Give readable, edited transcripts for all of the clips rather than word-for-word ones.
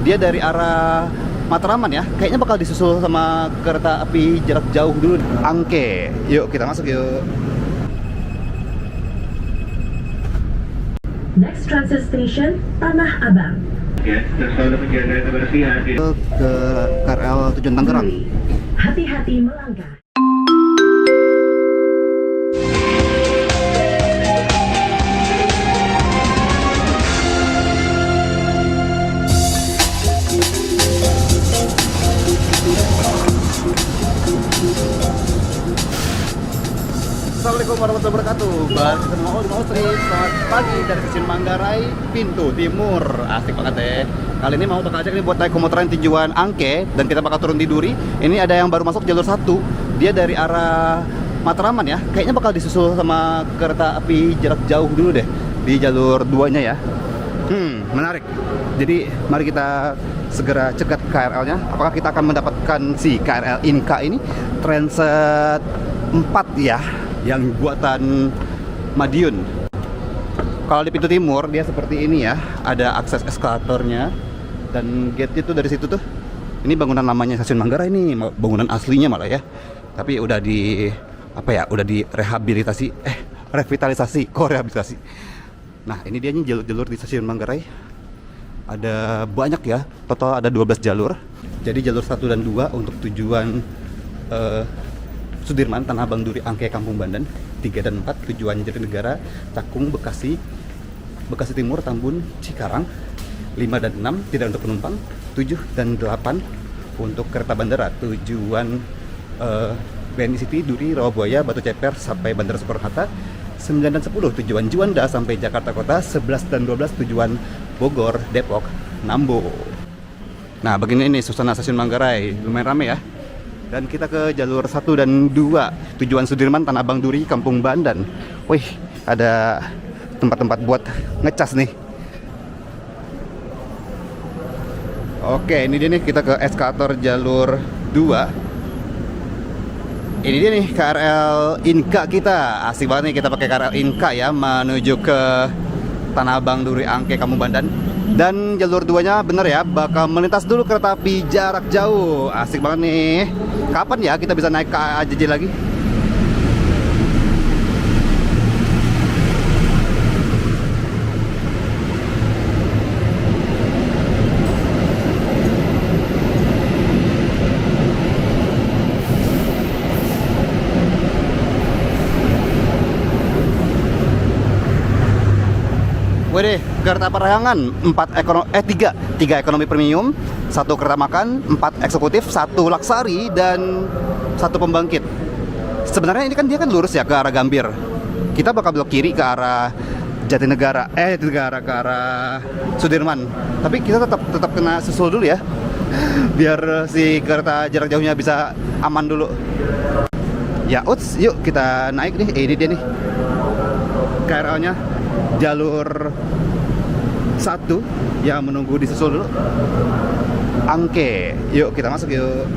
dia dari arah Matraman ya. Kayaknya bakal disusul sama kereta api jarak jauh dulu, Angke. Yuk kita masuk yuk. Next transit station, Tanah Abang. Ke KRL tujuan Tangerang. Hati-hati melangkah. Assalamualaikum warahmatullahi wabarakatuh. Balik ketemu di Mall Street. Selamat pagi dari Stasiun Manggarai, pintu timur. Asik banget deh. Kali ini mau bakal ajak nih buat naik komuter lain tujuan Angke, dan kita bakal turun di Duri. Ini ada yang baru masuk jalur 1. Dia dari arah Matraman ya. Kayaknya bakal disusul sama kereta api jarak jauh dulu deh di jalur 2-nya ya. Menarik. Jadi mari kita segera cegat KRL-nya. Apakah kita akan mendapatkan si KRL Inka ini transit 4 ya, yang buatan Madiun. Kalau di pintu timur dia seperti ini ya, ada akses eskalatornya dan gate itu dari situ tuh. Ini bangunan lamanya Stasiun Manggarai, ini bangunan aslinya malah ya. Tapi udah di udah direhabilitasi, revitalisasi, rehabilitasi. Nah, ini dia nih jalur-jalur di Stasiun Manggarai. Ada banyak ya, total ada 12 jalur. Jadi jalur 1 dan 2 untuk tujuan Sudirman, Tanah Abang, Duri, Angke, Kampung Bandan. 3 dan 4 tujuannya Jatinegara, Cakung, Bekasi, Bekasi Timur, Tambun, Cikarang. 5 dan 6 tidak untuk penumpang. 7 dan 8 untuk kereta bandara tujuan BNI City, Duri, Rawabuaya, Batu Ceper sampai Bandara Soekarno-Hatta. 9 dan 10 tujuan Juanda sampai Jakarta Kota. 11 dan 12 tujuan Bogor, Depok, Nambo. Nah, begini nih suasana Stasiun Manggarai, lumayan rame ya. Dan kita ke jalur 1 dan 2 tujuan Sudirman, Tanah Abang, Duri, Kampung Bandan. Wih, ada tempat-tempat buat ngecas nih. Oke, ini dia nih, kita ke eskalator jalur 2. Ini dia nih KRL Inka kita. Asik banget nih kita pakai KRL Inka ya, menuju ke Tanah Abang, Duri, Angke, Kampung Bandan. Dan jalur 2-nya bener ya, bakal melintas dulu kereta api jarak jauh. Asik banget nih. Kapan ya kita bisa naik ke AJJ lagi? Wede, kereta Parahyangan 3 ekonomi premium, 1 kereta makan, 4 eksekutif, 1 laksari, dan 1 pembangkit. Sebenarnya ini kan dia kan lurus ya ke arah Gambir. Kita bakal belok kiri ke arah Jatinegara, ke arah Sudirman. Tapi kita tetap kena susul dulu ya, biar si kereta jarak jauhnya bisa aman dulu. Ya, yuk kita naik nih. Ini dia nih KRL-nya. Jalur 1 yang menunggu disusul dulu, Angke. Yuk kita masuk yuk.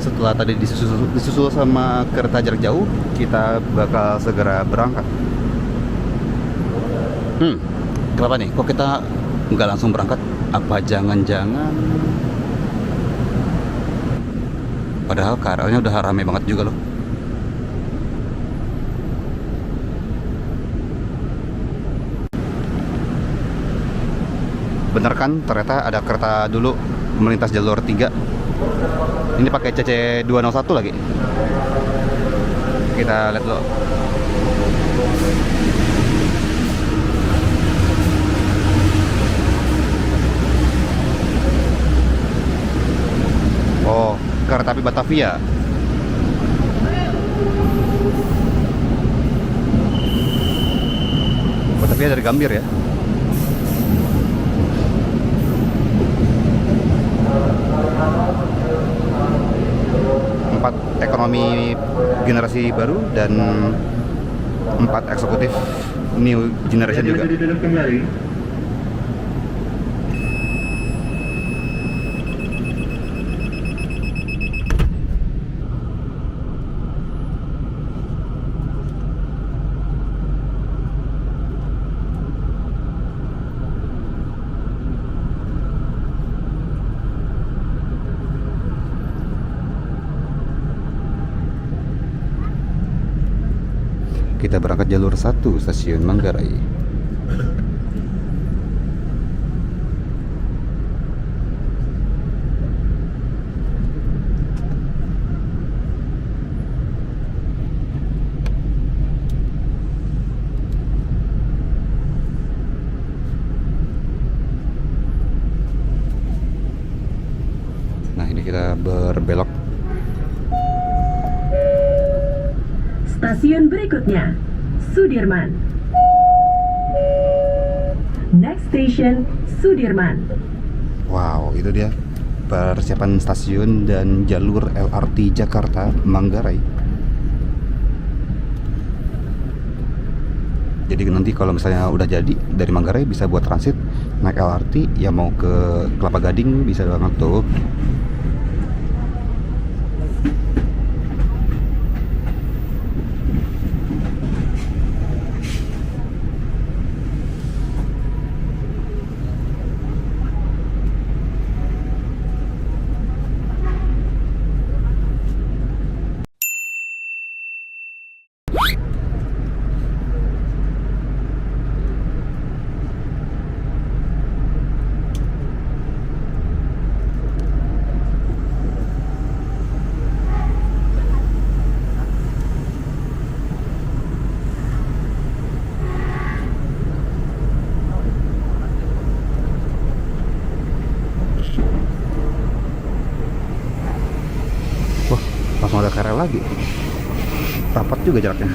Setelah tadi disusul sama kereta jarak jauh, kita bakal segera berangkat. Kenapa nih? Kok kita nggak langsung berangkat? Apa jangan-jangan padahal KRL-nya udah rame banget juga loh. Bener kan, ternyata ada kereta dulu melintas jalur 3. Ini pakai CC 201 lagi. Kita lihat dulu. Oh, kereta api Batavia. Batavia dari Gambir ya. Ekonomi generasi baru dan 4 eksekutif new generation juga. kita berangkat jalur 1 stasiun Manggarai. Nah, ini kita berbelok. Stasiun berikutnya, Sudirman. Next station, Sudirman. Wow, itu dia persiapan stasiun dan jalur LRT Jakarta Manggarai. Jadi nanti kalau misalnya udah jadi dari Manggarai bisa buat transit naik LRT, ya mau ke Kelapa Gading bisa banget tuh. Wah, langsung ada KRL lagi. Rapat juga jaraknya.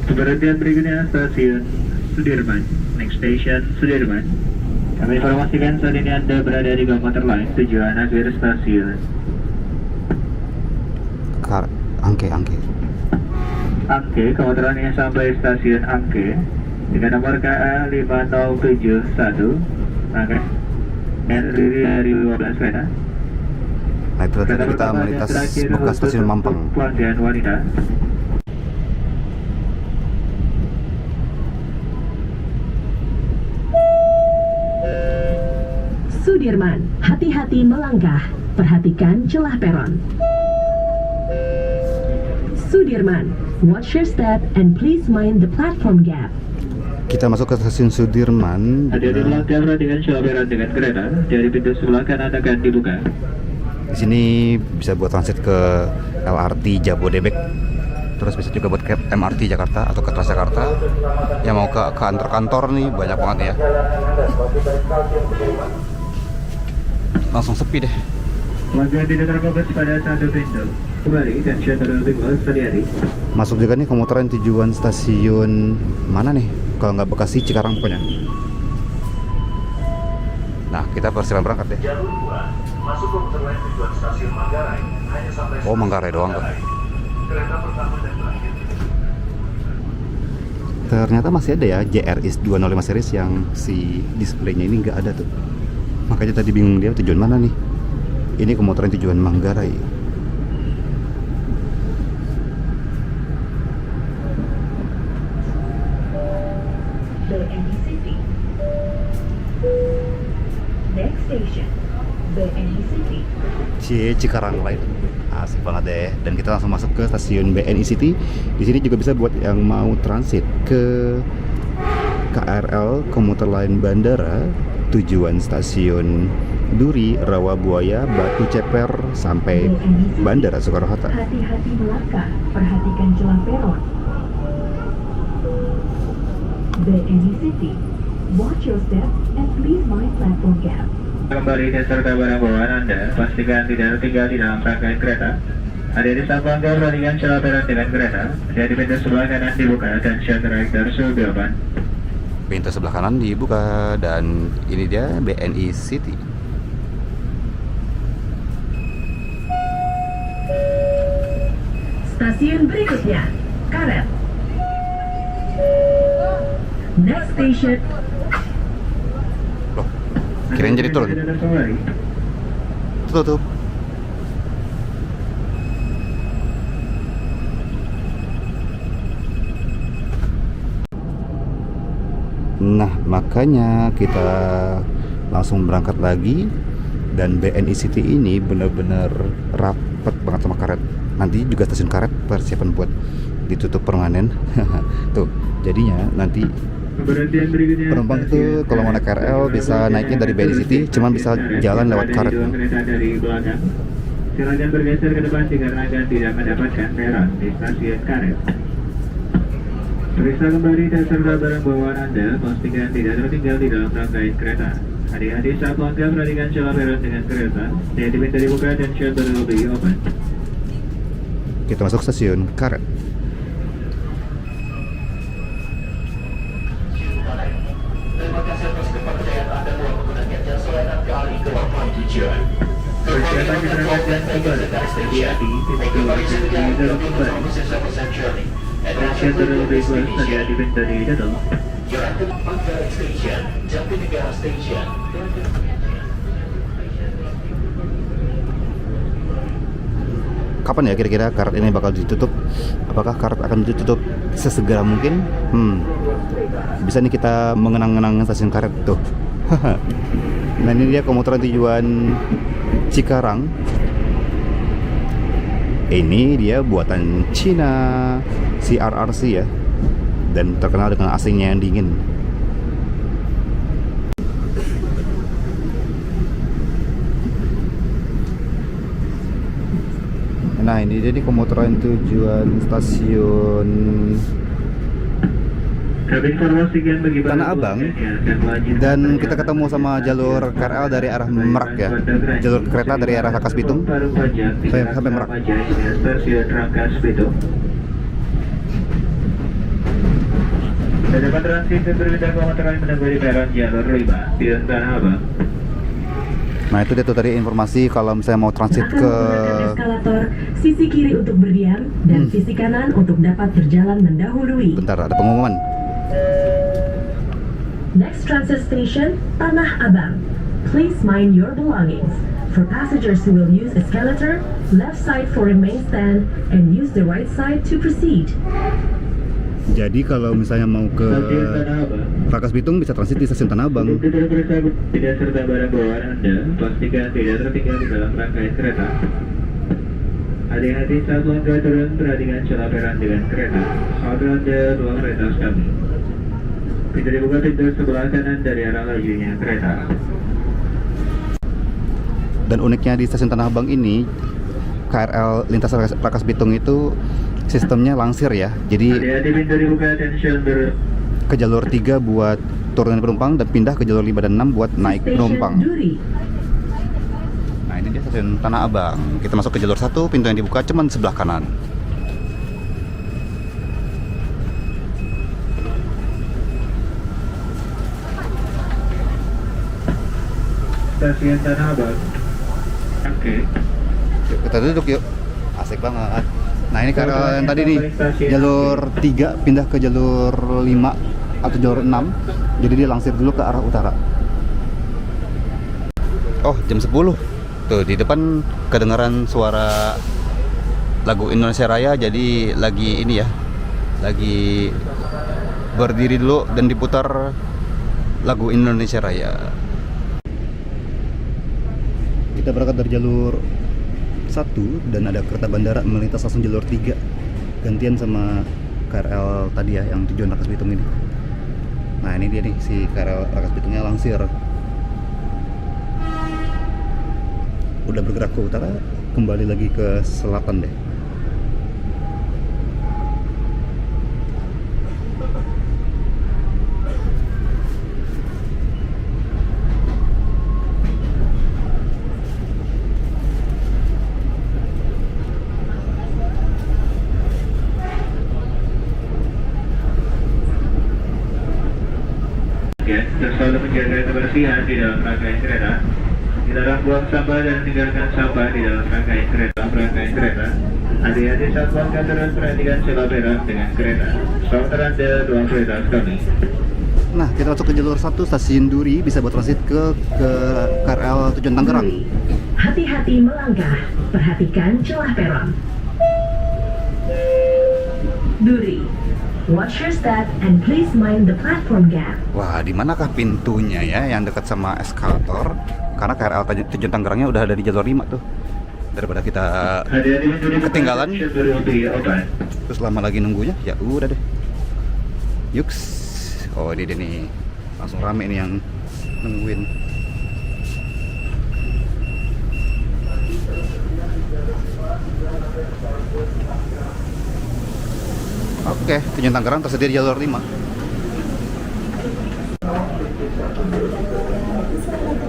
Keberhentian berikutnya stasiun Sudirman. Next station Sudirman. Kami informasikan saat ini Anda berada di komuter lain tujuan akhir stasiun Angke. Angke. Komuter lain yang sampai stasiun Angke dengan nomor KA 5071. Maka terdiri dari 12 kereta. Nah, itu tadi kita melintas buka stasiun Mampang. Pelanggan wanita. Sudirman, hati-hati melangkah. Perhatikan celah peron. Sudirman, watch your step and please mind the platform gap. Kita masuk ke stasiun Sudirman. Hati-hati melangkah, perhatikan celah peron dengan kereta. Dari pintu sebelah kanan akan dibuka. Di sini bisa buat transit ke LRT Jabodebek. Terus bisa juga buat ke MRT Jakarta atau ke Transjakarta. Yang mau ke kantor-kantor nih banyak banget ya. Langsung sepi deh. Pelanggan tidak terfokus pada satu pintu. Kembali dan shutter lingual sehari-hari. Masuk juga nih komuteran tujuan stasiun mana nih? Kalau nggak Bekasi, Cikarang pokoknya. Nah, kita persilahan berangkat deh. Jalur 2, masuk komuter lain tujuan stasiun Manggarai, hanya sampai Oh, Manggarai doang tuh. kereta pertama dan terakhir. Ternyata masih ada ya JRIS 205 series yang si displaynya ini nggak ada tuh. Makanya tadi bingung dia tujuan mana nih. Ini komuteran tujuan Manggarai. BNI City. Next station, BNI City. Cikarang lain. Asik banget deh. Dan kita langsung masuk ke stasiun BNI City. Di sini juga bisa buat yang mau transit ke KRL komuter lain bandara tujuan stasiun Duri, Rawabuaya, Batu Ceper sampai Bandara Soekarno-Hatta. Hati-hati melangkah, perhatikan celah peron. BNI City, watch your step and please mind platform gap. Kembali ke serta barang bawaan Anda, pastikan tidak tertinggal di dalam rangkaian kereta. Ada di samping Anda, perhatikan celah peron dengan kereta. Ada di pintu sebelah kanan dibuka dan shutter tersusun depan. Pintu sebelah kanan dibuka dan ini dia BNI City. Stasiun berikutnya, Karet. Next station, Loh, kirain jadi turun. Tutup. Nah, makanya kita langsung berangkat lagi Dan BNI City ini benar-benar rapet banget sama karet. Nanti juga stasiun karet persiapan buat ditutup permanen. Tuh, jadinya nanti Keberhentian berikutnya penumpang itu kalau mau naik KRL bisa naiknya dari BNI City, cuman bisa jalan lewat karet. Dua kereta dari belakang. Silakan bergeser ke depan dikarenakan tidak mendapatkan peron di stasiun karet. Periksa kembali dan serta barang bawaan Anda, pastikan tidak tertinggal di dalam rangkaian kereta. Adik-adik saat langkah perhatikan celah peron dengan kereta. Jadi pintu dibuka dan shutter will be open. Kita masuk stasiun karet. Persiapan diterapkan kembali. Hati-hati, pintu ditutup kembali. Dan shutter will be closed. Hati-hati pintu ditutup. Kapan ya kira-kira karet ini bakal ditutup? Apakah karet akan ditutup sesegera mungkin? Bisa nih kita mengenang-enang stasiun karet tuh. Nah, ini dia komuter tujuan Cikarang. Ini dia buatan Cina, CRRC ya, dan terkenal dengan AC-nya yang dingin. Nah, ini jadi komuteran tujuan stasiun Tanah Abang, dan kita ketemu sama jalur KRL dari arah Merak ya, jalur kereta dari arah Rangkas Bitung sampai Merak. Stasiun Rangkas Bitung. Depan transit dan berpindah komuteran menunggu di peron jalur 5 di Tanah Abang. Nah, itu dia tuh tadi informasi kalau misalnya mau transit Akan ke menggunakan eskalator, sisi kiri untuk berdiam dan sisi kanan untuk dapat berjalan mendahului. bentar, ada pengumuman. Next transit station, Tanah Abang. Please mind your belongings. For passengers who will use escalator, left side for remain stand and use the right side to proceed. Jadi kalau misalnya mau ke Stasiun Tanah Abang. Rangkas Bitung bisa transit di stasiun Tanah Abang. Untuk tidak bersabut tidak serta barang bawaan Anda, pastikan tidak tertinggal di dalam rangkaian kereta. Hati-hati saat langkah turun, perhatikan celah peron dengan kereta. Saldo Anda ruang kereta kami. Pintu dibuka pintu sebelah kanan dari arah lajunya kereta. Dan uniknya di stasiun Tanah Abang ini, KRL lintas Rangkas Bitung itu sistemnya langsir ya. Jadi Hati-hati pintu dibuka dan shutter. ke jalur 3 buat turunan penumpang dan pindah ke jalur 5 dan 6 buat naik Station penumpang. Duri. Nah, ini dia stasiun Tanah Abang. Kita masuk ke jalur 1, pintu yang dibuka cuman sebelah kanan. Stasiun Tanah Abang. Oke. Yuk, kita duduk yuk. Asik banget. Nah, ini KRL yang tadi nih, jalur 3 pindah ke jalur 5 atau jalur 6. Jadi dia langsir dulu ke arah utara. Oh, jam 10. Tuh, di depan kedengaran suara lagu Indonesia Raya. Jadi lagi ini ya, lagi berdiri dulu dan diputar lagu Indonesia Raya. Kita berangkat dari jalur 1 dan ada kereta bandara melintas langsung jalur 3, gantian sama KRL tadi ya yang tujuan Rangkas Bitung ini. Nah, ini dia nih si KRL Rangkas Bitungnya langsir. Udah bergerak ke utara, kembali lagi ke selatan deh. Dan selalu menjaga kebersihan di dalam rangkaian kereta. Dilarang buang sampah dan tinggalkan sampah di dalam rangkaian kereta. Hati-hati saat langkah turun, perhatikan celah peron dengan kereta. Selamat Anda ruang kereta kami. Nah, kita masuk ke jalur 1 stasiun Duri, bisa buat transit ke KRL tujuan Tangerang. Duri. Hati-hati melangkah, perhatikan celah peron. Duri. Watch your step and please mind the platform gap. Wah, di manakah pintunya ya yang dekat sama eskalator? karena KRL Tujuan Tangerangnya udah ada di jalur 5 tuh. Daripada kita ketinggalan terus lama lagi nunggunya, ya udah deh. Yuks. Oh ini nih, langsung rame nih yang nungguin. Oke, Tujuan Tangerang tersedia di jalur 5.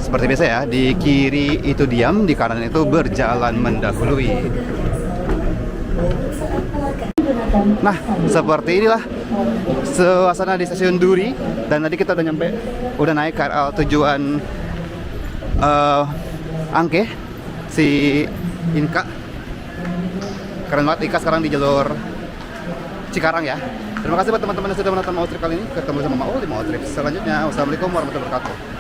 Seperti biasa ya, di kiri itu diam, di kanan itu berjalan mendahului. Nah, seperti inilah suasana di stasiun Duri. Dan tadi kita udah naik KRL tujuan Angke, si Inka. Keren banget, Ika sekarang di jalur Cikarang ya. Terima kasih buat teman-teman yang sudah menonton Mau Trip kali ini. Ketemu sama Maul di Mau Trip selanjutnya. Wassalamualaikum warahmatullahi wabarakatuh.